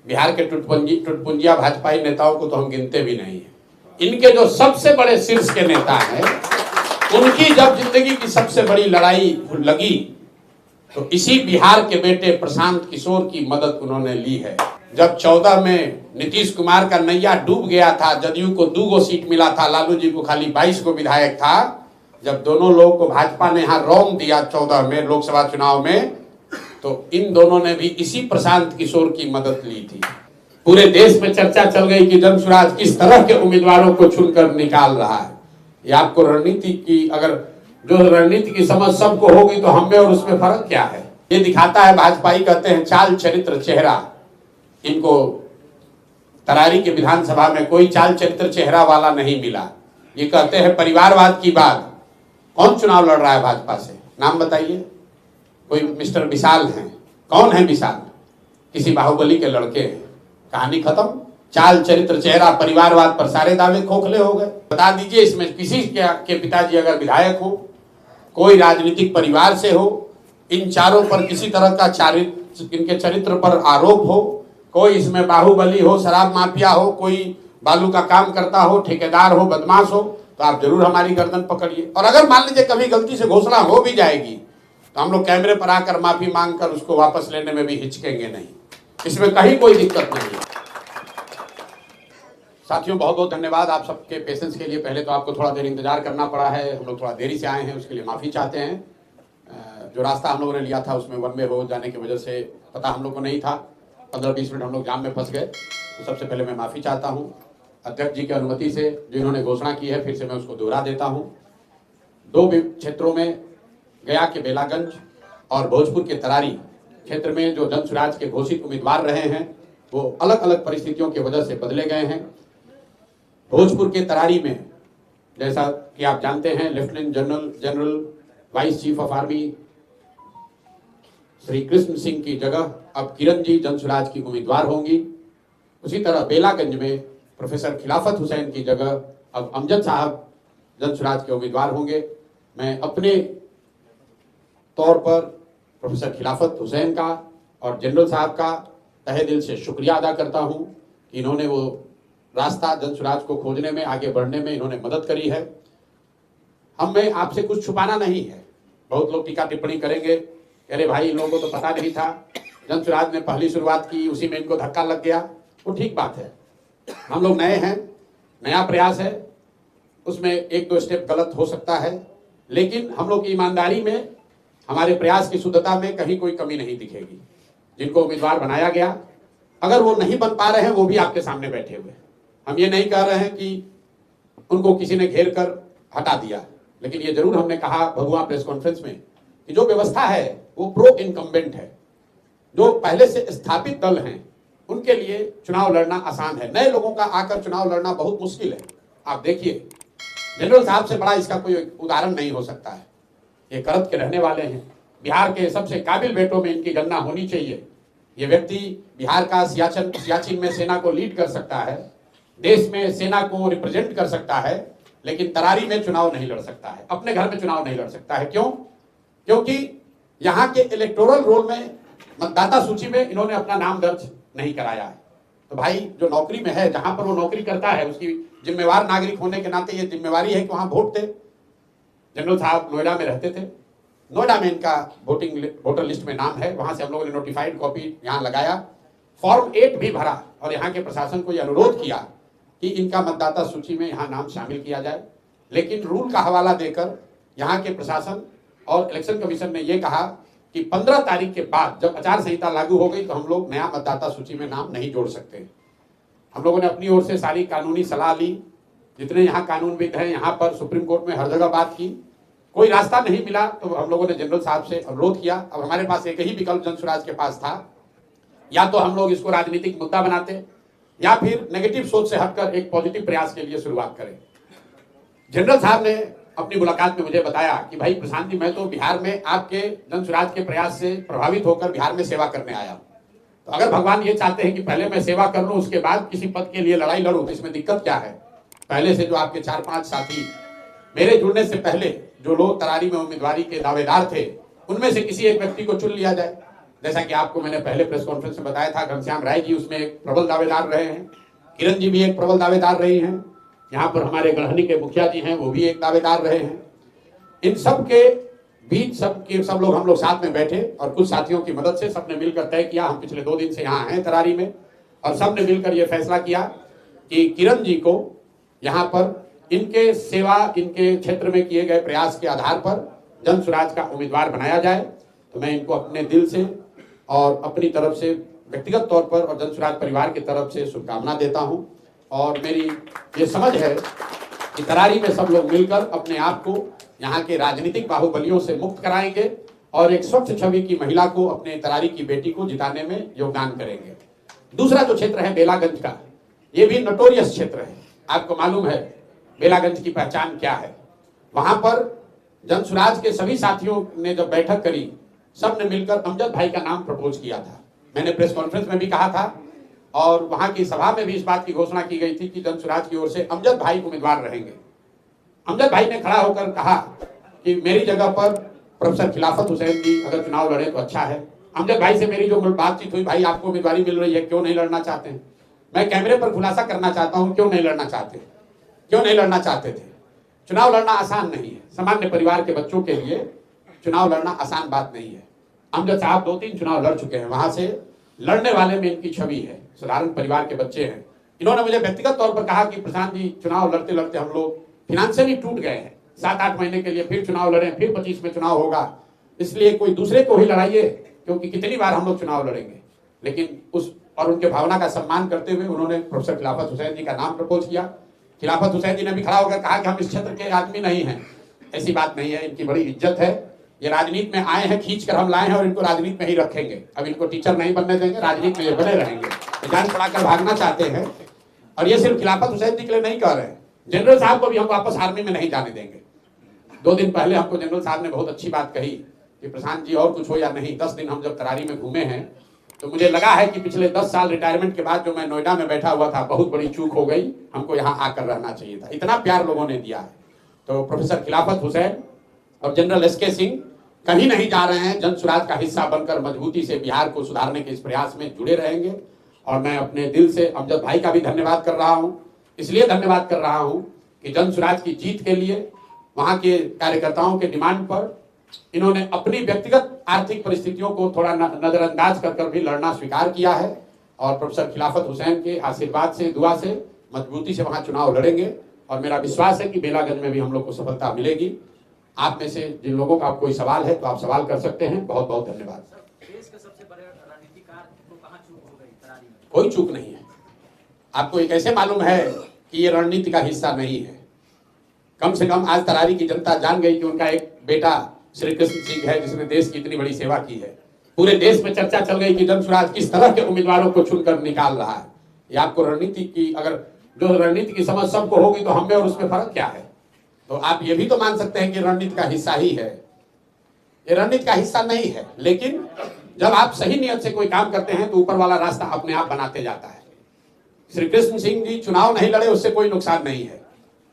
बिहार के टुटपुंजिया भाजपाई नेताओं को तो हम गिनते भी नहीं है। इनके जो सबसे बड़े शीर्ष के नेता हैं, उनकी जब जिंदगी की सबसे बड़ी लड़ाई लगी तो इसी बिहार के बेटे प्रशांत किशोर की मदद उन्होंने ली है। जब 14 में नीतीश कुमार का नैया डूब गया था, जदयू को 2 सीट मिला था, लालू जी को खाली 22 को विधायक था, जब दोनों लोगों को भाजपा ने यहाँ रौंद दिया 14 में लोकसभा चुनाव में, तो इन दोनों ने भी इसी प्रशांत किशोर की मदद ली थी। पूरे देश में चर्चा चल गई कि जनसुराज किस तरह के उम्मीदवारों को चुनकर निकाल रहा है। ये आपको रणनीति की, अगर जो रणनीति की समझ सबको होगी तो हम में और उसमें फर्क क्या है, ये दिखाता है। भाजपाई कहते हैं चाल चरित्र चेहरा। इनको तरारी के विधानसभा में कोई चाल चरित्र चेहरा वाला नहीं मिला। ये कहते हैं परिवारवाद की बात। कौन चुनाव लड़ रहा है भाजपा से, नाम बताइए। कोई मिस्टर विशाल हैं, कौन है विशाल? किसी बाहुबली के लड़के हैं। कहानी खत्म। चाल चरित्र चेहरा परिवारवाद पर सारे दावे खोखले हो गए। बता दीजिए, इसमें किसी के पिताजी अगर विधायक हो, कोई राजनीतिक परिवार से हो, इन चारों पर किसी तरह का इनके चरित्र पर आरोप हो, कोई इसमें बाहुबली हो, शराब माफिया हो, कोई बालू का काम करता हो, ठेकेदार हो, बदमाश हो, तो आप जरूर हमारी गर्दन पकड़िए। और अगर मान लीजिए कभी गलती से घोषणा हो भी जाएगी तो हम लोग कैमरे पर आकर माफी मांगकर उसको वापस लेने में भी हिचकेंगे नहीं। इसमें कहीं कोई दिक्कत नहीं है। साथियों, बहुत बहुत धन्यवाद आप सबके पेशेंस के लिए। पहले तो आपको थोड़ा देर इंतजार करना पड़ा है, हम लोग थोड़ा देरी से आए हैं, उसके लिए माफ़ी चाहते हैं। जो रास्ता हम लोगों ने लिया था उसमें वन वे हो जाने की वजह से पता हम लोग को नहीं था, 15-20 मिनट हम लोग जाम में फंस गए। तो सबसे पहले मैं माफ़ी चाहता हूँ। अध्यक्ष जी की अनुमति से जिन्होंने घोषणा की है, फिर से मैं उसको दोहरा देता हूँ। 2 क्षेत्रों में, गया के बेलागंज और भोजपुर के तरारी क्षेत्र में जो जनसुराज के घोषित उम्मीदवार रहे हैं वो अलग अलग परिस्थितियों की वजह से बदले गए हैं। भोजपुर के तरारी में, जैसा कि आप जानते हैं, lieutenant general vice chief of army Shri Krishna Singh की जगह अब किरण जी जनसुराज की उम्मीदवार होंगी। उसी तरह बेलागंज में प्रोफेसर खिलाफत हुसैन की जगह अब अमजद साहब जनसुराज के उम्मीदवार होंगे। मैं अपने तौर पर प्रोफेसर खिलाफत हुसैन का और जनरल साहब का तहे दिल से शुक्रिया अदा करता हूं कि इन्होंने वो रास्ता जनसुराज को खोजने में, आगे बढ़ने में इन्होंने मदद करी है। हमें आपसे कुछ छुपाना नहीं है। बहुत लोग टीका टिप्पणी करेंगे, अरे भाई इन लोगों को तो पता नहीं था, जनसुराज ने पहली शुरुआत की, उसी में इनको धक्का लग गया। वो ठीक बात है, हम लोग नए हैं, नया प्रयास है, उसमें 1-2 स्टेप गलत हो सकता है, लेकिन हम लोग की ईमानदारी में, हमारे प्रयास की शुद्धता में कहीं कोई कमी नहीं दिखेगी। जिनको उम्मीदवार बनाया गया, अगर वो नहीं बन पा रहे हैं, वो भी आपके सामने बैठे हुए हैं। हम ये नहीं कह रहे हैं कि उनको किसी ने घेर कर हटा दिया, लेकिन ये जरूर हमने कहा भगवा प्रेस कॉन्फ्रेंस में कि जो व्यवस्था है वो प्रो इनकम्बेंट है। जो पहले से स्थापित दल हैं उनके लिए चुनाव लड़ना आसान है, नए लोगों का आकर चुनाव लड़ना बहुत मुश्किल है। आप देखिए, जनरल साहब से बड़ा इसका कोई उदाहरण नहीं हो सकता है। ये करत के रहने वाले हैं, बिहार के सबसे काबिल बेटों में इनकी गणना होनी चाहिए। ये व्यक्ति बिहार का सियाचिन में सेना को लीड कर सकता है, देश में सेना को रिप्रेजेंट कर सकता है, लेकिन तरारी में चुनाव नहीं लड़ सकता है, अपने घर में चुनाव नहीं लड़ सकता है। क्यों? क्योंकि यहाँ के इलेक्टोरल रोल में, मतदाता सूची में इन्होंने अपना नाम दर्ज नहीं कराया है। तो भाई जो नौकरी में है, जहां पर वो नौकरी करता है, उसकी जिम्मेवार नागरिक होने के नाते ये जिम्मेवारी है कि वहां वोट दे। जनरल साहब नोएडा में रहते थे, नोएडा में इनका वोटर लिस्ट में नाम है, वहां से हम लोगों ने नोटिफाइड कॉपी यहाँ लगाया, फॉर्म 8 भी भरा और यहाँ के प्रशासन को यह अनुरोध किया कि इनका मतदाता सूची में यहाँ नाम शामिल किया जाए। लेकिन रूल का हवाला देकर यहाँ के प्रशासन और इलेक्शन कमीशन ने यह कहा कि 15 तारीख के बाद, जब आचार संहिता लागू हो गई, तो हम लोग नया मतदाता सूची में नाम नहीं जोड़ सकते। हम लोगों ने अपनी ओर से सारी कानूनी सलाह ली, जितने यहाँ कानूनविद हैं, यहाँ पर सुप्रीम कोर्ट में हर जगह बात की, कोई रास्ता नहीं मिला। तो हम लोगों ने जनरल साहब से अनुरोध किया। अब हमारे पास एक ही विकल्प जनसुराज के पास था, या तो हम लोग इसको राजनीतिक मुद्दा बनाते या फिर नेगेटिव सोच से हटकर एक पॉजिटिव प्रयास के लिए शुरुआत करें। जनरल साहब ने अपनी मुलाकात में मुझे बताया कि भाई प्रशांत जी, मैं तो बिहार में आपके जनसुराज के प्रयास से प्रभावित होकर बिहार में सेवा करने आया, तो अगर भगवान ये चाहते हैं कि पहले मैं सेवा कर लूं, उसके बाद किसी पद के लिए लड़ाई लड़ूं, तो इसमें दिक्कत क्या है? पहले से जो आपके 4-5 साथी मेरे जुड़ने से पहले जो लोग तरारी में उम्मीदवारी के दावेदार थे, उनमें से किसी एक व्यक्ति को चुन लिया जाए। जैसा कि आपको मैंने पहले प्रेस कॉन्फ्रेंस में बताया था, घनश्याम राय जी उसमें एक प्रबल दावेदार रहे हैं, किरण जी भी एक प्रबल दावेदार रही हैं, यहाँ पर हमारे गढ़हनी के मुखिया जी हैं वो भी एक दावेदार रहे हैं। इन सब के बीच सब लोग हम लोग साथ में बैठे और कुछ साथियों की मदद से सबने मिलकर तय किया। हम पिछले 2 दिन से यहाँ हैं तरारी में, और सबने मिलकर यह फैसला किया कि किरण जी को यहाँ पर इनके सेवा, इनके क्षेत्र में किए गए प्रयास के आधार पर जन स्वराज का उम्मीदवार बनाया जाए। तो मैं इनको अपने दिल से और अपनी तरफ से व्यक्तिगत तौर पर और जन स्वराज परिवार की तरफ से शुभकामना देता हूं। और मेरी ये समझ है कि तरारी में सब लोग मिलकर अपने आप को यहाँ के राजनीतिक बाहुबलियों से मुक्त कराएंगे और एक स्वच्छ छवि की महिला को, अपने तरारी की बेटी को जिताने में योगदान करेंगे। दूसरा जो क्षेत्र है बेलागंज का, ये भी नोटोरियस क्षेत्र है। आपको मालूम है बेलागंज की पहचान क्या है। वहां पर जन स्वराज के सभी साथियों ने जब बैठक करी, सबने मिलकर अमजद भाई का नाम प्रपोज किया था। मैंने प्रेस कॉन्फ्रेंस में भी कहा था और वहां की सभा में भी इस बात की घोषणा की गई थी कि जन स्वराज की ओर से अमजद भाई उम्मीदवार रहेंगे। अमजद भाई ने खड़ा होकर कहा कि मेरी जगह पर प्रोफेसर खिलाफत हुसैन जी अगर चुनाव लड़े तो अच्छा है। अमजद भाई से मेरी जो बातचीत हुई, भाई आपको उम्मीदवारी मिल रही है, क्यों नहीं लड़ना चाहते हैं? मैं कैमरे पर खुलासा करना चाहता हूं, क्यों नहीं लड़ना चाहते, क्यों नहीं लड़ना चाहते थे? चुनाव लड़ना आसान नहीं है। सामान्य परिवार के बच्चों के लिए चुनाव लड़ना आसान बात नहीं है। अमजद साहब 2-3 चुनाव लड़ चुके हैं, वहां से लड़ने वाले में इनकी छवि है, साधारण परिवार के बच्चे हैं। इन्होंने मुझे व्यक्तिगत तौर पर कहा कि प्रशांत जी, चुनाव लड़ते लड़ते हम लोग फाइनेंशियली टूट गए हैं, 7-8 महीने के लिए फिर चुनाव लड़े, फिर 25 में चुनाव होगा, इसलिए कोई दूसरे को ही लड़ाइए, क्योंकि कितनी बार हम लोग चुनाव लड़ेंगे। लेकिन उनके भावना का सम्मान करते हुए उन्होंने प्रोफेसर खिलाफत हुसैन जी का नाम प्रपोज किया। खिलाफत हुसैन जी ने भी खड़ा होकर कहा कि हम इस क्षेत्र के आदमी नहीं हैं। ऐसी बात नहीं है, इनकी बड़ी इज्जत है। ये राजनीति में आए हैं, खींच कर हम लाए हैं और इनको राजनीति में ही रखेंगे। अब इनको टीचर नहीं बनने देंगे, राजनीति में ये बने रहेंगे। जान पढ़ाकर भागना चाहते हैं, और ये सिर्फ खिलाफत हुसैन जी के लिए नहीं कह रहे हैं, जनरल साहब को भी हम वापस आर्मी में नहीं जाने देंगे। 2 दिन पहले हमको जनरल साहब ने बहुत अच्छी बात कही कि प्रशांत जी और कुछ हो या नहीं, 10 दिन हम जब तरारी में घूमे हैं तो मुझे लगा है कि पिछले 10 साल रिटायरमेंट के बाद जो मैं नोएडा में बैठा हुआ था, बहुत बड़ी चूक हो गई, हमको यहाँ आकर रहना चाहिए था। इतना प्यार लोगों ने दिया है। तो प्रोफेसर खिलाफत हुसैन और जनरल एसके सिंह कहीं नहीं जा रहे हैं, जन स्वराज का हिस्सा बनकर मजबूती से बिहार को सुधारने के इस प्रयास में जुड़े रहेंगे। और मैं अपने दिल से अमजद भाई का भी धन्यवाद कर रहा हूं। इसलिए धन्यवाद कर रहा हूं कि जन स्वराज की जीत के लिए वहां के कार्यकर्ताओं के डिमांड पर इन्होंने अपनी व्यक्तिगत आर्थिक परिस्थितियों को थोड़ा नजरअंदाज कर भी लड़ना स्वीकार किया है। और प्रोफेसर खिलाफत हुसैन के आशीर्वाद से, दुआ से मजबूती से वहां चुनाव लड़ेंगे। और मेरा विश्वास है कि बेलागंज में भी हम लोग को सफलता मिलेगी। आप में से जिन लोगों का कोई सवाल है तो आप सवाल कर सकते हैं। बहुत बहुत धन्यवाद। देश के सबसे बड़े रणनीतिकार को कहां चूक हो गई तरारी में? कोई चूक नहीं है। आपको ये कैसे मालूम है कि ये रणनीति का हिस्सा नहीं है? कम से कम आज तरारी की जनता जान गई कि उनका एक बेटा श्री कृष्ण सिंह है जिसने देश की इतनी बड़ी सेवा की है। पूरे देश में चर्चा चल गई कि जन स्वराज किस तरह के उम्मीदवारों को चुनकर निकाल रहा है। ये आपको रणनीति की, अगर जो रणनीति की समझ सबको होगी तो हमें और उसमें फर्क क्या है? तो आप ये भी तो मान सकते हैं कि रणनीति का हिस्सा ही है। ये रणनीति का हिस्सा नहीं है, लेकिन जब आप सही नियत से कोई काम करते हैं तो ऊपर वाला रास्ता अपने आप बनाते जाता है। श्री कृष्ण सिंह जी चुनाव नहीं लड़े, उससे कोई नुकसान नहीं है,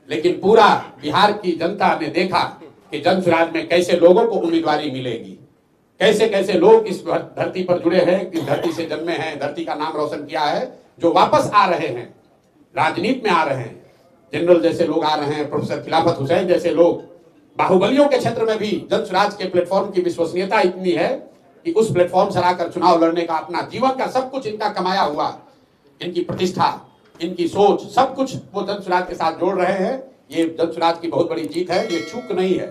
लेकिन पूरा बिहार की जनता ने देखा कि जन स्वराज में कैसे लोगों को उम्मीदवारी मिलेगी, कैसे कैसे लोग इस धरती पर जुड़े हैं, इस धरती से जन्मे हैं, धरती का नाम रोशन किया है, जो वापस आ रहे हैं, राजनीति में आ रहे हैं। जनरल जैसे लोग आ रहे हैं, प्रोफेसर खिलाफत हुसैन जैसे लोग। बाहुबलियों के क्षेत्र में भी जन स्वराज के प्लेटफॉर्म की विश्वसनीयता इतनी है कि उस प्लेटफॉर्म से आकर चुनाव लड़ने का, अपना जीवन का सब कुछ इनका कमाया हुआ, इनकी प्रतिष्ठा, इनकी सोच, सब कुछ वो जन स्वराज के साथ जोड़ रहे हैं। ये जन स्वराज की बहुत बड़ी जीत है, ये चूक नहीं है।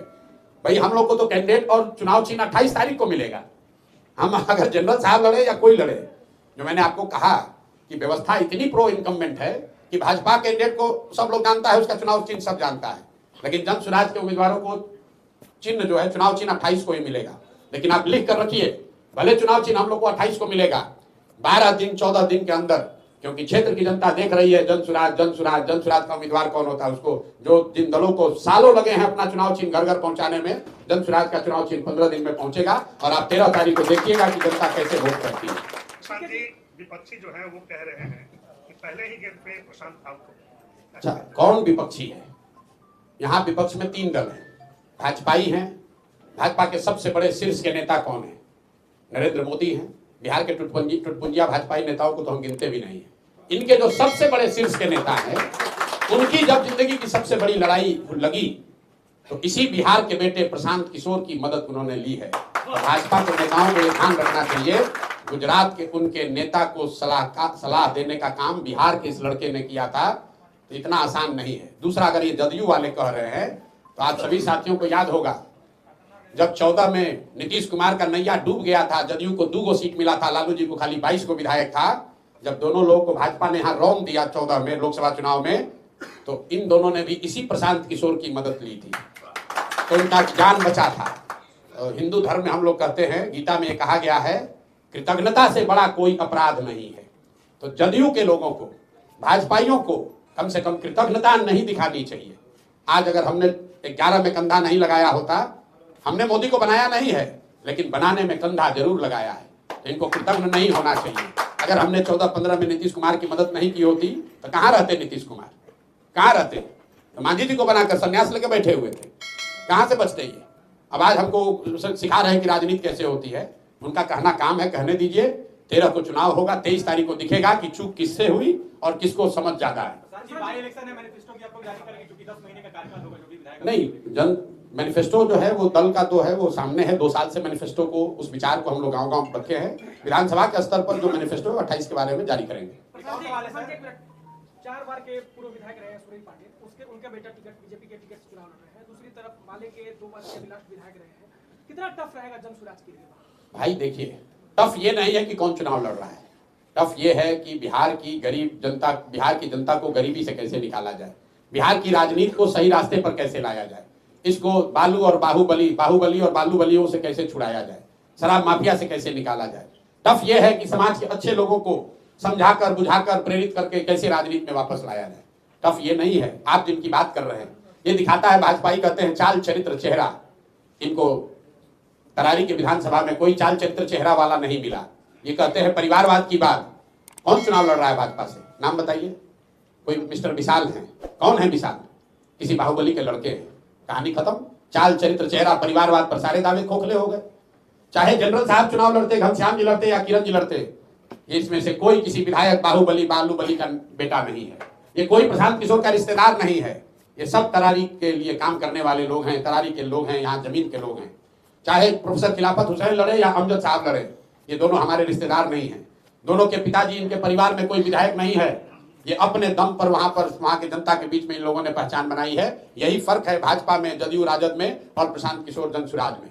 भाई हम लोग को तो कैंडिडेट और चुनाव चिन्ह 28 तारीख को मिलेगा। हम अगर जनरल साहब लड़े या कोई लड़े, जो मैंने आपको कहा कि व्यवस्था इतनी प्रो इनकम्बेंट है कि भाजपा कैंडिडेट को सब लोग जानता है, उसका चुनाव चिन्ह सब जानता है, लेकिन जन स्वराज के उम्मीदवारों को चिन्ह जो है चुनाव चिन्ह 28 को ही मिलेगा। लेकिन आप लिख कर रखिए, भले चुनाव चिन्ह हम लोग को 28 को मिलेगा, 12 दिन 14 दिन के अंदर, क्योंकि क्षेत्र की जनता देख रही है जन स्वराज जन स्वराज जन स्वराज का उम्मीदवार कौन होता है। उसको जो जिन दलों को सालों लगे हैं अपना चुनाव चिन्ह घर घर पहुंचाने में, जन स्वराज का चुनाव चिन्ह 15 दिन में पहुंचेगा। और आप 13 तारीख को देखिएगा कि जनता कैसे वोट करती है। विपक्षी जो है वो कह रहे हैं कि पहले ही गेंद पे प्रशांत ठाकुर को। अच्छा, कौन विपक्षी है? यहाँ विपक्ष में 3 दल हैं, भाजपाई हैं। भाजपा के सबसे बड़े शीर्ष के नेता कौन है? नरेंद्र मोदी हैं, बिहार के टुटपुंजिया भाजपाई नेताओं को तो हम गिनते भी नहीं हैं। इनके जो सबसे बड़े शीर्ष के नेता हैं, उनकी जब जिंदगी की सबसे बड़ी लड़ाई लगी तो इसी बिहार के बेटे प्रशांत किशोर की मदद उन्होंने ली है। भाजपा के नेताओं को ये ध्यान रखना चाहिए, गुजरात के उनके नेता को सलाह देने का काम बिहार के इस लड़के ने किया था, तो इतना आसान नहीं है। दूसरा, अगर ये जदयू वाले कह रहे हैं तो आप सभी साथियों को याद होगा, जब 14 में नीतीश कुमार का नैया डूब गया था, जदयू को 2 सीट मिला था, लालू जी को खाली 22 को विधायक था। जब दोनों लोगों को भाजपा ने यहाँ रौंद दिया 14 में लोकसभा चुनाव में, तो इन दोनों ने भी इसी प्रशांत किशोर की मदद ली थी, तो उनका जान बचा था। और हिंदू धर्म में हम लोग कहते हैं, गीता में ये कहा गया है, कृतज्ञता से बड़ा कोई अपराध नहीं है। तो जदयू के लोगों को, भाजपाइयों को कम से कम कृतज्ञता नहीं दिखानी चाहिए। आज अगर हमने 11 में कंधा नहीं लगाया होता, हमने मोदी को बनाया नहीं है, लेकिन बनाने में कंधा जरूर लगाया है, तो इनको कृतज्ञ नहीं होना चाहिए। अगर हमने 14-15 में नीतीश कुमार की मदद नहीं की होती तो कहाँ रहते नीतीश कुमार, कहाँ रहते? तो मांझी जी को बनाकर संन्यास लेके बैठे हुए थे, कहाँ से बचते ये? अब आज हमको सिखा रहे हैं कि राजनीति कैसे होती है। उनका कहना काम है, कहने दीजिए। 13 को चुनाव होगा, 23 तारीख को दिखेगा कि चूक किससे हुई और किसको समझ ज्यादा है। नहीं, जन मैनिफेस्टो जो है वो दल का तो है, वो सामने है। 2 साल से मैनिफेस्टो को, उस विचार को हम लोग गांव-गांव रखे हैं। विधानसभा के स्तर पर जो मैनिफेस्टो है 28 के बारे में जारी करेंगे। 4 बार के पूर्व विधायक रहे हैं सुरेश पांडे, उसके उनका बेटा टिकट बीजेपी के टिकट चुनाव लड़ रहे हैं। दूसरी तरफ माले के 2 बार के विधायक रहे हैं। कितना टफ रहेगा जन स्वराज के लिए? भाई देखिए, टफ ये नहीं है कि कौन चुनाव लड़ रहा है, टफ ये है कि बिहार की गरीब जनता, बिहार की जनता को गरीबी से कैसे निकाला जाए, बिहार की राजनीति को सही रास्ते पर कैसे लाया जाए, इसको बालू और बाहुबली और बालूबलियों से कैसे छुड़ाया जाए, शराब माफिया से कैसे निकाला जाए। टफ ये है कि समाज के अच्छे लोगों को समझाकर, बुझाकर, प्रेरित करके कैसे राजनीति में वापस लाया जाए। टफ ये नहीं है। आप जिनकी बात कर रहे हैं, ये दिखाता है, भाजपाई कहते हैं चाल चरित्र चेहरा। इनको तरारी के विधानसभा में कोई चाल चरित्र चेहरा वाला नहीं मिला। ये कहते हैं परिवारवाद की बात। कौन चुनाव लड़ रहा है भाजपा से? नाम बताइए। कोई मिस्टर विशाल है? कौन है विशाल? किसी बाहुबली के लड़के हैं। कहानी खत्म। चाल चरित्र चेहरा, परिवारवाद पर सारे दावे खोखले हो गए। चाहे जनरल साहब चुनाव लड़ते, घनश्याम जी लड़ते या किरण जी लड़ते, ये इसमें से कोई किसी विधायक बाहुबली बालूबली का बेटा नहीं है। ये कोई प्रशांत किशोर का रिश्तेदार नहीं है। ये सब तरारी के लिए काम करने वाले लोग हैं, तरारी के लोग हैं, यहाँ जमीन के लोग हैं। चाहे प्रोफेसर खिलाफत हुसैन लड़े या अमजद साहब लड़े, ये दोनों हमारे रिश्तेदार नहीं हैं। दोनों के पिताजी, इनके परिवार में कोई विधायक नहीं है। ये अपने दम पर वहां के जनता के बीच में इन लोगों ने पहचान बनाई है। यही फर्क है भाजपा में, जदयू राजद में और प्रशांत किशोर जनसुराज में।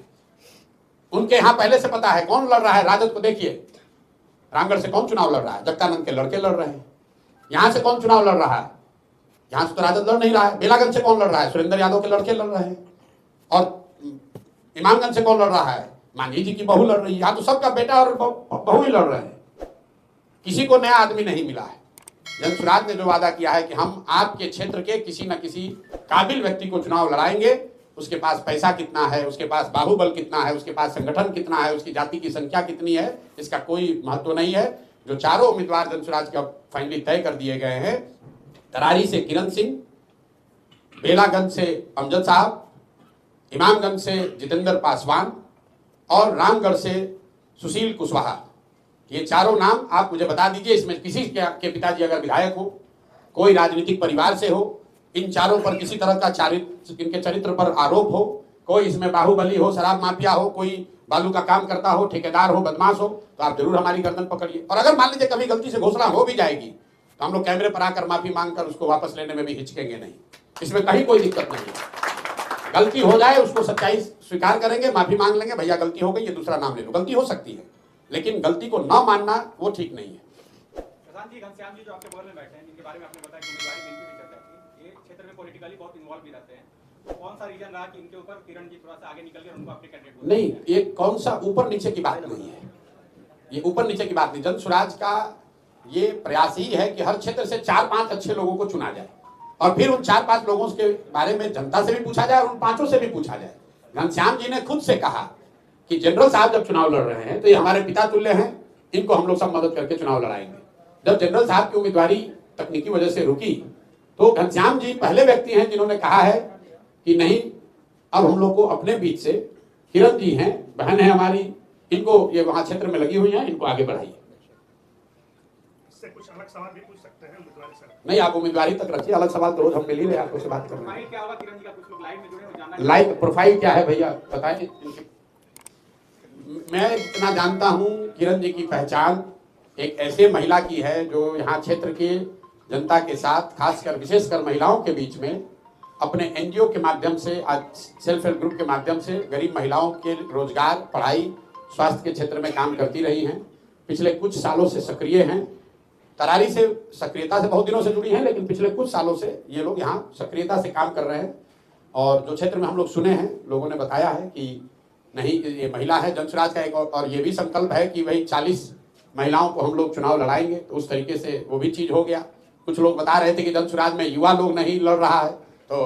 उनके यहाँ पहले से पता है कौन लड़ रहा है। राजद को देखिए, रामगढ़ से कौन चुनाव लड़ रहा है? जगतानंद के लड़के लड़ रहे हैं। यहाँ से कौन चुनाव लड़ रहा है? यहाँ से तो राजद लड़ नहीं रहा है। बेलागंज से कौन लड़ रहा है? सुरेंद्र यादव के लड़के लड़ रहे हैं। और इमामगंज से कौन लड़ रहा है? मांझी जी की बहू लड़ रही है। यहाँ तो सबका बेटा और बहू ही लड़ रहे हैं। किसी को नया आदमी नहीं मिला है। जनसुराज ने जो वादा किया है कि हम आपके क्षेत्र के किसी न किसी काबिल व्यक्ति को चुनाव लड़ाएंगे, उसके पास पैसा कितना है, उसके पास बाहुबल कितना है, उसके पास संगठन कितना है, उसकी जाति की संख्या कितनी है, इसका कोई महत्व नहीं है। जो चारों उम्मीदवार जनसुराज का फाइनली तय कर दिए गए हैं, तरारी से किरण सिंह, बेलागंज से अमजद साहब, इमामगंज से जितेंद्र पासवान और रामगढ़ से सुशील कुशवाहा, ये चारों नाम आप मुझे बता दीजिए। इसमें किसी के पिताजी अगर विधायक हो, कोई राजनीतिक परिवार से हो, इन चारों पर किसी तरह का इनके चरित्र पर आरोप हो, कोई इसमें बाहुबली हो, शराब माफिया हो, कोई बालू का काम करता हो, ठेकेदार हो, बदमाश हो, तो आप जरूर हमारी गर्दन पकड़िए। और अगर मान लीजिए कभी गलती से घोषणा हो भी जाएगी तो हम लोग कैमरे पर आकर माफी मांगकर उसको वापस लेने में भी हिचकेंगे नहीं। इसमें कहीं कोई दिक्कत नहीं है। गलती हो जाए उसको सच्चाई स्वीकार करेंगे, माफी मांग लेंगे, भैया गलती हो गई, ये दूसरा नाम ले लो। गलती हो सकती है, लेकिन गलती को न मानना वो ठीक नहीं है। प्रधान जी, घनश्याम जी जो आपके बगल में बैठे हैं, जिनके बारे में आपने बताया कि उम्मीदवारी मिलती भी चर्चा की, ये क्षेत्र में पॉलिटिकली बहुत इन्वॉल्व भी रहते हैं, तो कौन सा रीजन रहा कि इनके ऊपर किरण जी थोड़ा सा आगे निकल कर उनको अपने कैंडिडेट? नहीं, ये कौन सा ऊपर नीचे की बात नहीं है। ये ऊपर नीचे की बात नहीं। जनसुराज का ये प्रयास ही है कि हर क्षेत्र से 4-5 अच्छे लोगों को चुना जाए और फिर उन 4-5 लोगों के बारे में जनता से भी पूछा जाए और उन 5 से भी पूछा जाए। घनश्याम जी ने खुद से कहा कि जनरल साहब जब चुनाव लड़ रहे हैं तो ये हमारे पिता तुल्य हैं, इनको हम लोग सब मदद करके चुनाव लड़ाएंगे। जब जनरल साहब की उम्मीदवारी तकनीकी वजह से रुकी तो घनश्याम जी पहले व्यक्ति हैं जिन्होंने कहा है कि नहीं, अब हम लोग को अपने बीच से, किरण जी हैं, बहन है हमारी, इनको, ये वहां क्षेत्र में लगी हुई हैं, इनको आगे बढ़ाइए। इससे कुछ अलग सवाल भी पूछ सकते हैं उम्मीदवारी से? नहीं, आप उम्मीदवारी तक रखिए, अलग सवाल तो रोज हम मिल ही रहे हैं, आपसे बात कर रहे हैं। क्या होगा किरण जी का, कुछ लोग लाइव में जुड़े हो, जानना है। लाइव प्रोफाइल क्या है भैया बताएं। मैं इतना जानता हूं किरण जी की पहचान एक ऐसे महिला की है जो यहाँ क्षेत्र के जनता के साथ, खासकर विशेषकर महिलाओं के बीच में अपने एनजीओ के माध्यम से, आज सेल्फ हेल्प ग्रुप के माध्यम से गरीब महिलाओं के रोजगार, पढ़ाई, स्वास्थ्य के क्षेत्र में काम करती रही हैं। पिछले कुछ सालों से सक्रिय हैं। तरारी से सक्रियता से बहुत दिनों से जुड़ी हैं, लेकिन पिछले कुछ सालों से ये लोग यहाँ सक्रियता से काम कर रहे हैं। और जो क्षेत्र में हम लोग सुने हैं, लोगों ने बताया है कि नहीं, ये महिला है। जनसुराज का एक और ये भी संकल्प है कि भाई 40 महिलाओं को हम लोग चुनाव लड़ाएंगे, तो उस तरीके से वो भी चीज हो गया। कुछ लोग बता रहे थे कि जनसुराज में युवा लोग नहीं लड़ रहा है, तो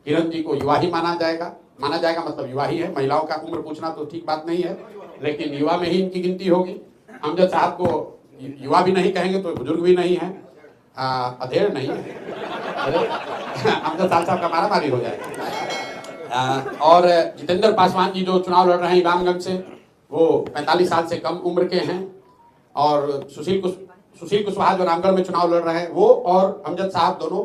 किरण जी को युवा ही माना जाएगा मतलब युवा ही है। महिलाओं का उम्र पूछना तो ठीक बात नहीं है, लेकिन युवा में ही इनकी गिनती होगी। अमजद साहब को युवा भी नहीं कहेंगे तो बुजुर्ग भी नहीं है, अधेड़ नहीं है। अमजद साहब का मारामारी हो जाएगा। और जितेंद्र पासवान जी जो चुनाव लड़ रहे हैं इमामगंज से, वो 45 साल से कम उम्र के हैं। और सुशील कुशवाहा जो रामगढ़ में चुनाव लड़ रहे हैं, वो और अमजद साहब दोनों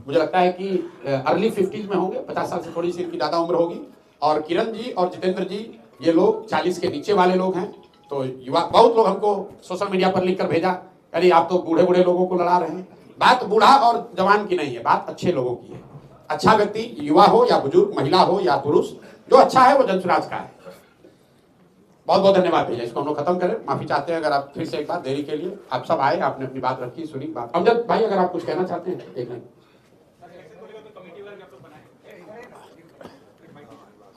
मुझे लगता है कि अर्ली 50s में होंगे, 50 साल से थोड़ी सी इनकी ज्यादा उम्र होगी। और किरण जी और जितेंद्र जी ये लोग 40 के नीचे वाले लोग हैं। तो युवा, बहुत लोग हमको सोशल मीडिया पर लिखकर भेजा, अरे आप तो बूढ़े बूढ़े लोगों को लड़ा रहे हैं। बात बूढ़ा और जवान की नहीं है, बात अच्छे लोगों की है। अच्छा व्यक्ति, युवा हो या बुजुर्ग, महिला हो या पुरुष, जो अच्छा है वो जनसुराज का है। बहुत बहुत धन्यवाद भैया। इसको हम लोग खत्म करें, माफी चाहते हैं अगर आप फिर से एक बार देरी के लिए। आप सब आए, आपने अपनी बात रखी, सुनी बात। अमजद भाई अगर आप कुछ कहना चाहते हैं एक नहीं।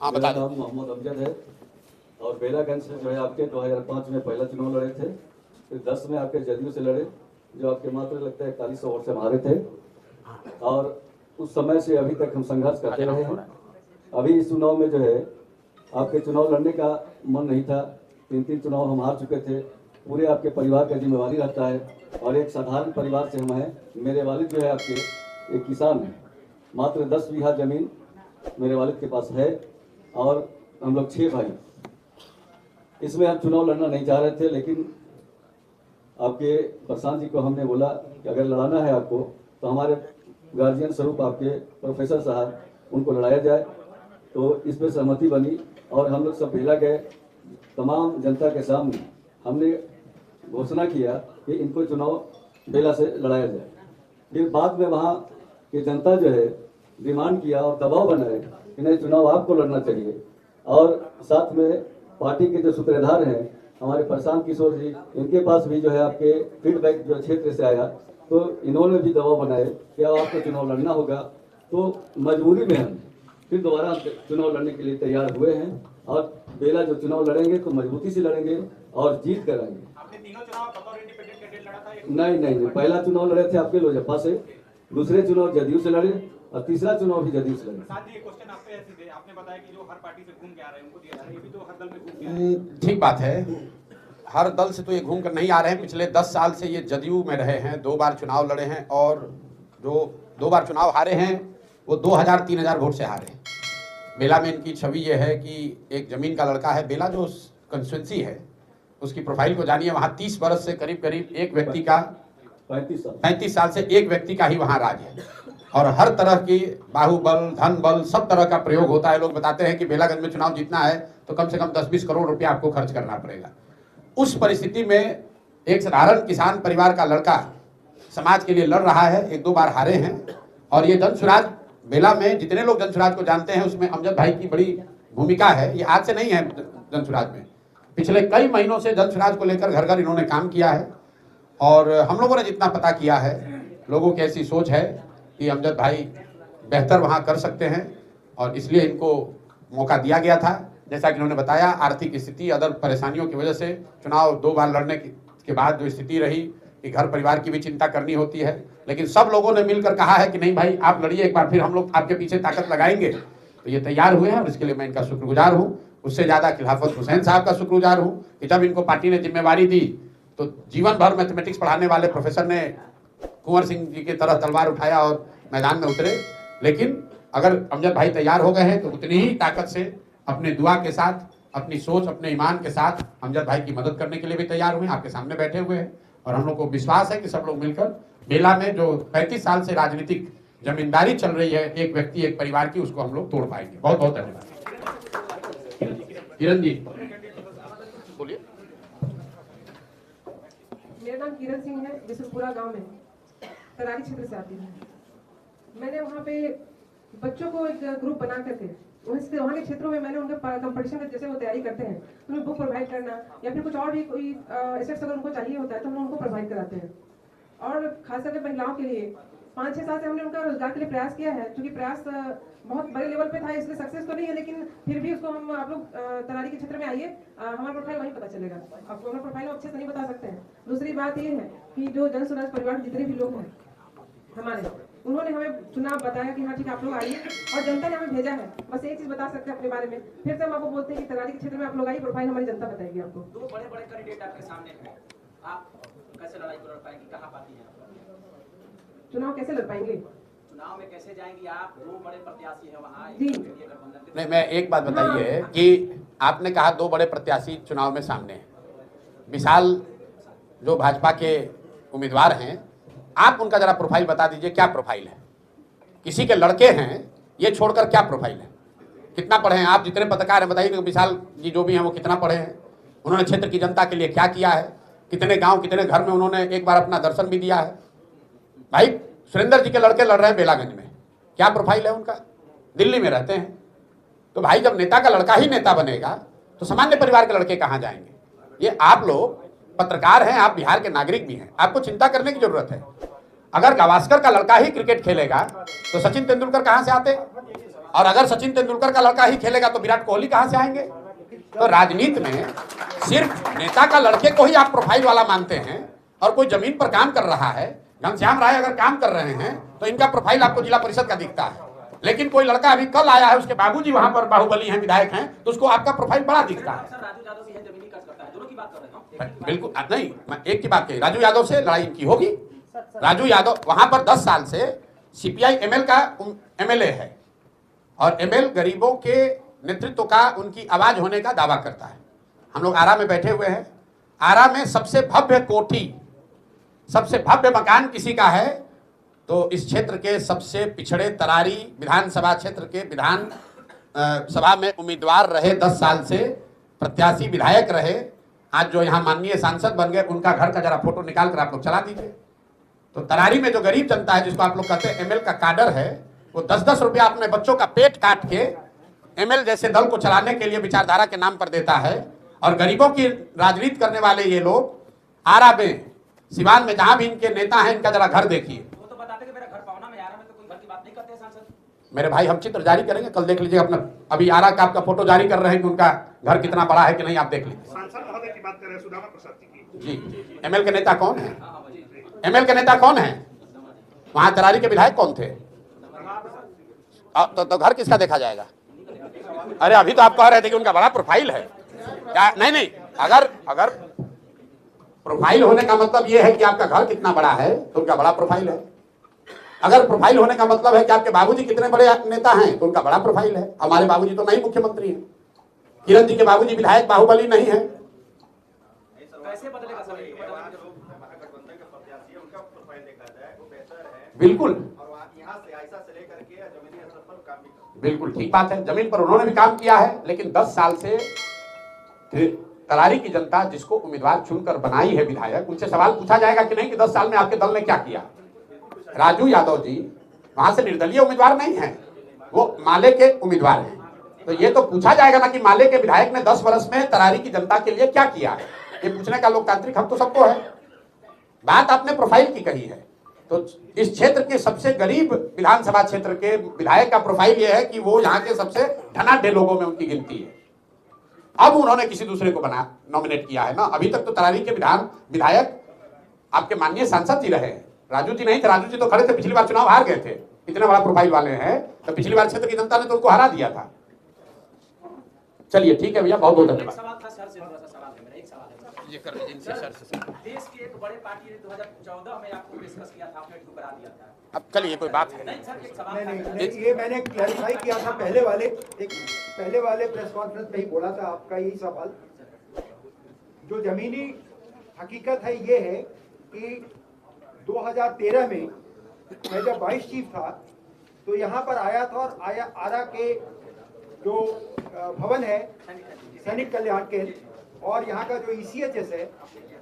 हाँ बता दो। मोहम्मद अमजद है और बेलागंज से जो है आपके 2005 में पहला चुनाव लड़े थे, फिर 10 में आपके जदयू से लड़े, जो आपके मात्र लगता है 4100 वोट से हारे थे। और उस समय से अभी तक हम संघर्ष करते रहे हैं। अभी इस चुनाव में जो है आपके चुनाव लड़ने का मन नहीं था, 3 चुनाव हम हार चुके थे। पूरे आपके परिवार का जिम्मेवारी रहता है और एक साधारण परिवार से हम हैं। मेरे वालिद जो है आपके एक किसान हैं, मात्र 10 बीघा जमीन मेरे वालिद के पास है और हम लोग 6 भाई। इसमें हम चुनाव लड़ना नहीं चाह रहे थे, लेकिन आपके प्रशांत जी को हमने बोला कि अगर लड़ाना है आपको तो हमारे गार्जियन स्वरूप आपके प्रोफेसर साहब, उनको लड़ाया जाए। तो इस पर सहमति बनी और हम लोग सब बेला गए, तमाम जनता के सामने हमने घोषणा किया कि इनको चुनाव बेला से लड़ाया जाए। फिर बाद में वहाँ की जनता जो है डिमांड किया और दबाव बनाए कि नहीं, चुनाव आपको लड़ना चाहिए। और साथ में पार्टी के जो सूत्रधार हैं हमारे प्रशांत किशोर जी, इनके पास भी जो है आपके फीडबैक जो क्षेत्र से आया, तो इन्होंने भी दबाव बनाए कि अब आपको चुनाव लड़ना होगा। तो मजबूरी में हम फिर दोबारा चुनाव लड़ने के लिए तैयार हुए हैं और बेला जो चुनाव लड़ेंगे तो मजबूती से लड़ेंगे और जीत कर आएंगे। आपने तीनों चुनाव बतौर इंडिपेंडेंट कैंडिडेट लड़ा था? नहीं, पहला चुनाव लड़े थे आपके लोजपा से, दूसरे चुनाव जदयू से लड़े और तीसरा चुनाव भी जदयू से लड़े। साथ ही क्वेश्चन आप पे है सीधे, आपने बताया कि जो हर पार्टी से घूम के आ रहे हैं उनको दिया जा रहा है, ये भी तो हर दल में घूम के आ रहे हैं। ठीक बात है, हर दल से तो ये घूम कर नहीं आ रहे हैं। पिछले 10 साल से ये जदयू में रहे हैं, 2 बार चुनाव लड़े हैं और जो 2 बार चुनाव हारे हैं वो 2000-3000 वोट से हारे हैं। बेला में इनकी छवि ये है कि एक जमीन का लड़का है। बेला जो कंस्टिट्यूंसी है उसकी प्रोफाइल को जानिए, वहाँ 30 बरस से करीब एक व्यक्ति का 35 साल से एक व्यक्ति का ही वहाँ राज है और हर तरह की बाहुबल, धन बल, सब तरह का प्रयोग होता है। लोग बताते हैं कि बेलागंज में चुनाव जीतना है तो कम से कम 10-20 करोड़ रुपया आपको खर्च करना पड़ेगा। उस परिस्थिति में एक साधारण किसान परिवार का लड़का समाज के लिए लड़ रहा है, 1-2 बार हारे हैं। और ये जनसुराज बेला में जितने लोग जनसुराज को जानते हैं उसमें अमजद भाई की बड़ी भूमिका है। ये आज से नहीं है, जनसुराज में पिछले कई महीनों से जनसुराज को लेकर घर घर इन्होंने काम किया है। और हम लोगों ने जितना पता किया है, लोगों की ऐसी सोच है कि अमजद भाई बेहतर वहाँ कर सकते हैं और इसलिए इनको मौका दिया गया था। जैसा कि इन्होंने बताया, आर्थिक स्थिति, अदर परेशानियों की वजह से चुनाव 2 बार लड़ने के बाद जो स्थिति रही कि घर परिवार की भी चिंता करनी होती है, लेकिन सब लोगों ने मिलकर कहा है कि नहीं भाई आप लड़िए एक बार, फिर हम लोग आपके पीछे ताकत लगाएंगे। तो ये तैयार हुए हैं और इसके लिए मैं इनका शुक्रगुजार हूँ। उससे ज़्यादा खिलाफत हुसैन साहब का शुक्रगुजार हूँ कि जब इनको पार्टी ने जिम्मेवारी दी तो जीवन भर मैथमेटिक्स पढ़ाने वाले प्रोफेसर ने कुंवर सिंह जी की तरह तलवार उठाया और मैदान में उतरे। लेकिन अगर अमजद भाई तैयार हो गए हैं तो उतनी ही ताकत से अपने दुआ के साथ, अपनी सोच, अपने ईमान के साथ अमजद भाई की मदद करने के लिए भी तैयार हुए हैं, आपके सामने बैठे हुए हैं। और हम लोग को विश्वास है कि सब लोग मिलकर बेला में जो 35 साल से राजनीतिक जमींदारी चल रही है एक व्यक्ति एक परिवार की, उसको हम लोग तोड़ पाएंगे। बहुत बहुत धन्यवाद। किरण जी बोलिए। मेरा नाम किरण सिंह है, बिशनपुरा गांव में तरारी क्षेत्र से आती हूँ। मैंने वहाँ पे बच्चों को एक ग्रुप बना करके वहाँ के क्षेत्रों में मैंने उनके कंपटीशन का जैसे वो तैयारी करते हैं तो उन्हें बुक प्रोवाइड करना या फिर कुछ और भी कोई एसेट्स अगर उनको चाहिए होता है तो हम उनको प्रोवाइड कराते हैं। और खास करके महिलाओं के लिए 5-6 साल से हमने उनका रोजगार के लिए प्रयास किया है, क्योंकि प्रयास बहुत बड़े लेवल पे था, इसलिए सक्सेस तो नहीं है, लेकिन फिर भी उसको हम आप लोग तरारी के क्षेत्र में आइए, हमारा प्रोफाइल वहीं पता चलेगा। आपको हमारा प्रोफाइल अच्छे से नहीं बता सकते हैं। दूसरी बात ये है कि जो जन स्वराज परिवार जितने भी लोग हैं हमारे, उन्होंने हमें चुनाव बताया कि हाँ ठीक है आप लोग आइए, और जनता ने हमें भेजा है। बस एक चीज बता सकते हैं अपने बारे में, फिर से हम आपको बोलते हैं कि तरारी के क्षेत्र में आप लोग आइए, प्रोफाइल हमारी जनता बताएगी आपको। 2 बड़े-बड़े कैंडिडेट आपके सामने हैं, आप कैसे लड़ाई लड़ पाएंगे? कहाँ पाती हैं आप? चुनाव कैसे लड़ पाएंगे? चुनाव में कैसे जाएंगी आप? 2 बड़े प्रत्याशी हैं वहाँ। जी नहीं, मैं एक बात बताइए कि आपने कहा 2 बड़े प्रत्याशी चुनाव में सामने हैं। विशाल जो भाजपा के उम्मीदवार हैं, आप उनका जरा प्रोफाइल बता दीजिए, क्या प्रोफाइल है? किसी के लड़के हैं ये छोड़कर क्या प्रोफाइल है? कितना पढ़े हैं? आप जितने पत्रकार हैं बताइए कि विशाल जी जो भी हैं वो कितना पढ़े हैं, उन्होंने क्षेत्र की जनता के लिए क्या किया है, कितने गांव कितने घर में उन्होंने एक बार अपना दर्शन भी दिया है। भाई सुरेंद्र जी के लड़के लड़ रहे हैं बेलागंज में, क्या प्रोफाइल है उनका? दिल्ली में रहते हैं। तो भाई जब नेता का लड़का ही नेता बनेगा तो सामान्य परिवार के लड़के कहाँ जाएंगे? ये आप लोग पत्रकार हैं, आप बिहार के नागरिक भी हैं, आपको चिंता करने की जरूरत है। अगर गावस्कर का लड़का ही क्रिकेट खेलेगा तो सचिन तेंदुलकर कहां से आते? और अगर सचिन तेंदुलकर का लड़का ही खेलेगा तो विराट कोहली कहां से आएंगे? तो राजनीति में सिर्फ नेता का लड़के को ही आप प्रोफाइल वाला मानते हैं, और कोई जमीन पर काम कर रहा है, घनश्याम राय अगर काम कर रहे हैं तो इनका प्रोफाइल आपको जिला परिषद का दिखता है। लेकिन कोई लड़का अभी कल आया है, उसके बाबूजी वहां पर बाहुबली हैं, विधायक हैं, तो उसको आपका प्रोफाइल बड़ा दिखता है। राजू यादव भी है, जमीनी कर्ज करता है, दोनों की बात कर रहे हैं। बिल्कुल नहीं, मैं एक की बात कही, राजू यादव से लड़ाई इनकी होगी। राजू यादव वहां पर 10 साल से सीपीआई एमएल का एमएलए है, और एमएल गरीबों के नेतृत्व का, उनकी आवाज होने का दावा करता है। हम लोग आरा में बैठे हुए हैं, आरा में सबसे भव्य कोठी, सबसे भव्य मकान किसी का है तो इस क्षेत्र के सबसे पिछड़े तरारी विधानसभा क्षेत्र के विधान सभा में उम्मीदवार रहे, 10 साल से प्रत्याशी विधायक रहे, आज जो यहाँ माननीय सांसद बन गए, उनका घर का जरा फोटो निकाल कर आप लोग चला दीजिए। तो तरारी में जो गरीब जनता है, जिसको आप लोग कहते हैं एमएल का काडर है, वो 10-10 रुपया अपने बच्चों का पेट काट के एमएल जैसे दल को चलाने के लिए विचारधारा के नाम पर देता है। और गरीबों की राजनीति करने वाले ये लोग आरा में, सिवान में, जहां भी इनके नेता हैं, इनका जरा घर देखिए। वो तो बताते कि मेरा घर पावना में आरा में, तो कोई घर की बात नहीं करते सांसद। मेरे भाई हम चित्र जारी करेंगे, कल देख लीजिए अपना, अभी आरा का आपका फोटो जारी कर रहे हैं कि उनका घर कितना बड़ा है कि नहीं, आप देख लीजिए। सांसद महोदय की बात कर रहे हैं, सुदामा प्रसाद जी की। जी, एमएल के नेता कौन है? एमएल के नेता कौन है? वहां तरारी के विधायक कौन थे? तो घर किसका देखा जाएगा? अरे अभी तो आप कह रहे थे कि उनका बड़ा प्रोफाइल है। क्या? नहीं, अगर प्रोफाइल होने का मतलब यह है कि आपका घर कितना बड़ा है तो उनका बड़ा प्रोफाइल है। अगर प्रोफाइल होने का मतलब है कि आपके बाबूजी कितने बड़े नेता हैं तो उनका बड़ा प्रोफाइल है। हमारे बाबूजी तो नहीं मुख्यमंत्री हैं, किरण जी के बाबूजी विधायक बाहुबली नहीं है। कैसे बदलेगा सर? महागठबंधन के प्रत्याशी है, उनका प्रोफाइल देखा जाए वो बेहतर है, बिल्कुल, और यहाँ से ऐसा से लेकर के जमीनी स्तर पर काम भी करते हैं। बिल्कुल ठीक बात है, जमीन पर उन्होंने भी काम किया है, लेकिन 10 साल से तरारी की जनता जिसको उम्मीदवार चुनकर बनाई है विधायक, उनसे सवाल पूछा जाएगा कि नहीं कि 10 साल में आपके दल ने क्या किया। राजू यादव जी वहां से निर्दलीय उम्मीदवार नहीं है, वो माले के उम्मीदवार हैं। तो ये तो पूछा जाएगा ना कि माले के विधायक ने 10 वर्ष में तरारी की जनता के लिए क्या किया है। ये पूछने का लोकतांत्रिक हक तो सबको है। बात आपने प्रोफाइल की कही है, तो इस क्षेत्र के सबसे गरीब विधानसभा क्षेत्र के विधायक का प्रोफाइल यह है कि वो यहाँ के सबसे धनाढ्य लोगों में उनकी गिनती है। अब उन्होंने किसी दूसरे को नॉमिनेट किया है ना। अभी तक तो तरारी के विधायक आपके माननीय सांसद जी रहे, राजू जी नहीं थे। राजू जी तो खड़े थे, पिछली बार चुनाव हार गए थे। इतने बड़ा प्रोफाइल वाले हैं तो पिछली बार क्षेत्र की जनता ने तो उनको हरा दिया था। चलिए ठीक है भैया, बहुत बहुत धन्यवाद। सवाल था सर से, थोड़ा सा सवाल है मेरा, एक सवाल है। ये कर लीजिए इनसे सर से। देश की एक बड़े पार्टी ने 2014 में आपको पेशकश किया था, आपने ठुकरा दिया था। अब कल ये कोई बात है नहीं सर, एक सवाल नहीं था। नहीं नहीं, ये मैंने क्लैरिफाई किया था पहले वाले प्रेस कॉन्फ्रेंस में ही बोला था आपका यही सवाल। जो जमीनी हकीकत है ये है कि 2013 में मैं जब वाइस चीफ था तो यहाँ पर आया था और आरा के जो भवन है सैनिक कल्याण केंद्र और यहाँ का जो ECHS है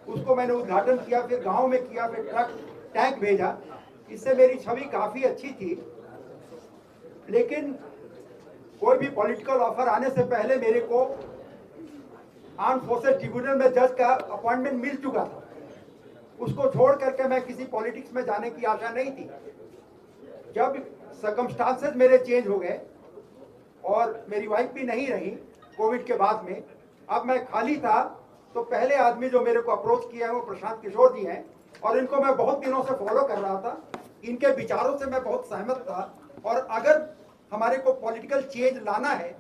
उसको मैंने उद्घाटन किया, फिर गांव में किया, फिर ट्रक टैंक भेजा। इससे मेरी छवि काफी अच्छी थी। लेकिन कोई भी पॉलिटिकल ऑफर आने से पहले मेरे को आर्म फोर्सेस ट्रिब्यूनल में जज का अपॉइंटमेंट मिल चुका था। उसको छोड़ करके मैं किसी पॉलिटिक्स में जाने की आशा नहीं थी। जब सर्कमस्टांसेस मेरे चेंज हो गए और मेरी वाइफ भी नहीं रही कोविड के बाद में, अब मैं खाली था, तो पहले आदमी जो मेरे को अप्रोच किया है वो प्रशांत किशोर जी हैं और इनको मैं बहुत दिनों से फॉलो कर रहा था। इनके विचारों से मैं बहुत सहमत था और अगर हमारे को पॉलिटिकल चेंज लाना है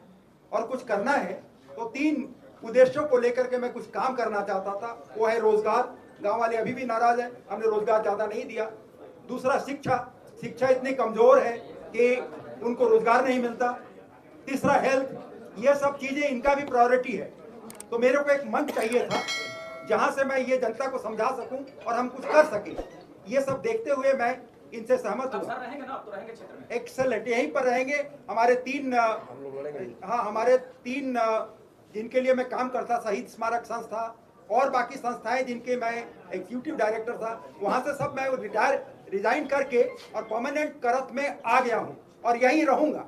और कुछ करना है तो 3 उद्देश्यों को लेकर के मैं कुछ काम करना चाहता था। वो है रोजगार, गांव वाले अभी भी नाराज हैं, हमने रोजगार ज़्यादा नहीं दिया। दूसरा शिक्षा इतनी कमज़ोर है कि उनको रोजगार नहीं मिलता। तीसरा हेल्थ, ये सब चीज़ें इनका भी प्रायोरिटी है। तो मेरे को एक मंच चाहिए था जहां से मैं ये जनता को समझा सकूं और हम कुछ कर सकें। ये सब देखते हुए मैं इनसे सहमत हूँ। रहेंगे ना, आप तो रहेंगे क्षेत्र में। एक्सेलेंट, यहीं पर रहेंगे। हमारे 3 जिनके लिए मैं काम करता, शहीद स्मारक संस्था और बाकी संस्थाएं जिनके मैं एग्जीक्यूटिव डायरेक्टर था, वहां से सब मैं रिजाइन करके और परमानेंट करत में आ गया हूं और यहीं रहूंगा।